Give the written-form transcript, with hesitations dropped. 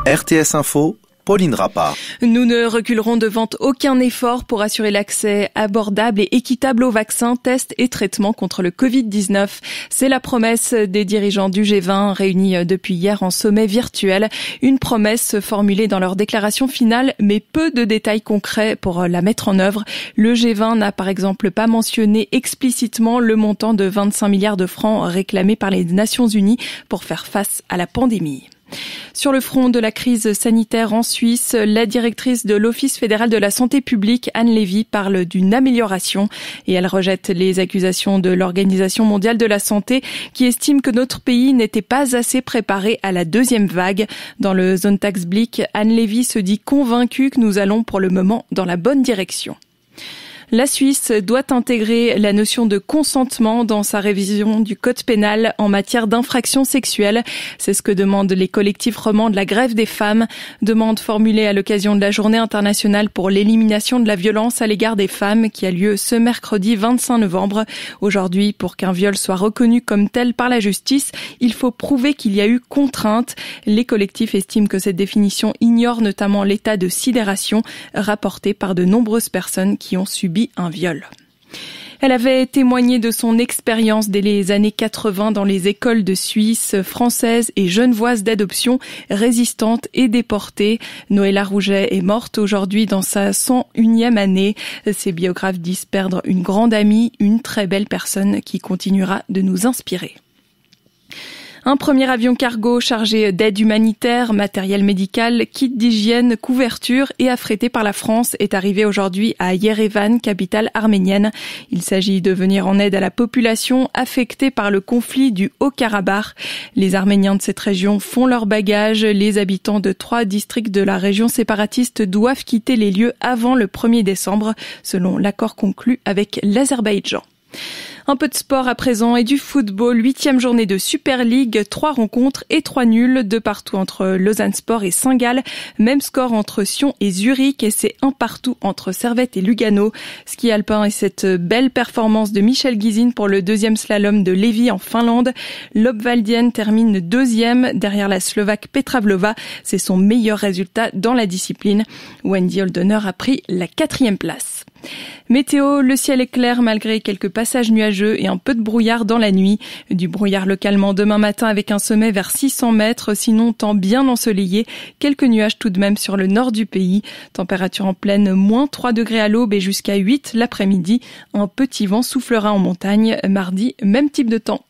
RTS Info, Pauline Rappa. Nous ne reculerons devant aucun effort pour assurer l'accès abordable et équitable aux vaccins, tests et traitements contre le Covid-19. C'est la promesse des dirigeants du G20 réunis depuis hier en sommet virtuel. Une promesse formulée dans leur déclaration finale, mais peu de détails concrets pour la mettre en œuvre. Le G20 n'a par exemple pas mentionné explicitement le montant de 25 milliards de francs réclamé par les Nations Unies pour faire face à la pandémie. Sur le front de la crise sanitaire en Suisse, la directrice de l'Office fédéral de la santé publique, Anne Lévy, parle d'une amélioration et elle rejette les accusations de l'Organisation mondiale de la santé qui estime que notre pays n'était pas assez préparé à la deuxième vague. Dans le Sonntagsblick, Anne Lévy se dit convaincue que nous allons pour le moment dans la bonne direction. La Suisse doit intégrer la notion de consentement dans sa révision du code pénal en matière d'infractions sexuelles. C'est ce que demandent les collectifs romans de la grève des femmes. Demande formulée à l'occasion de la Journée internationale pour l'élimination de la violence à l'égard des femmes qui a lieu ce mercredi 25 novembre. Aujourd'hui, pour qu'un viol soit reconnu comme tel par la justice, il faut prouver qu'il y a eu contrainte. Les collectifs estiment que cette définition ignore notamment l'état de sidération rapporté par de nombreuses personnes qui ont subi un viol. Elle avait témoigné de son expérience dès les années 80 dans les écoles de Suisse, françaises et genevoises d'adoption, résistantes et déportées. Noëlla Rouget est morte aujourd'hui dans sa 101e année. Ses biographes disent perdre une grande amie, une très belle personne qui continuera de nous inspirer. Un premier avion cargo chargé d'aide humanitaire, matériel médical, kit d'hygiène, couverture et affrété par la France est arrivé aujourd'hui à Yerevan, capitale arménienne. Il s'agit de venir en aide à la population affectée par le conflit du Haut-Karabakh. Les Arméniens de cette région font leurs bagages. Les habitants de 3 districts de la région séparatiste doivent quitter les lieux avant le 1er décembre, selon l'accord conclu avec l'Azerbaïdjan. Un peu de sport à présent et du football, 8e journée de Super League, 3 rencontres et 3 nuls de partout entre Lausanne Sport et Saint-Gall. Même score entre Sion et Zurich et c'est un partout entre Servette et Lugano. Ski alpin et cette belle performance de Michel Guizine pour le 2e slalom de Lévis en Finlande. L'Obvaldienne termine 2e derrière la Slovaque Petra Vlova. C'est son meilleur résultat dans la discipline. Wendy Holdener a pris la 4e place. Météo, le ciel est clair malgré quelques passages nuageux et un peu de brouillard dans la nuit. Du brouillard localement demain matin avec un sommet vers 600 mètres, sinon temps bien ensoleillé. Quelques nuages tout de même sur le nord du pays. Température en pleine, moins 3 degrés à l'aube et jusqu'à 8 l'après-midi. Un petit vent soufflera en montagne. Mardi, même type de temps.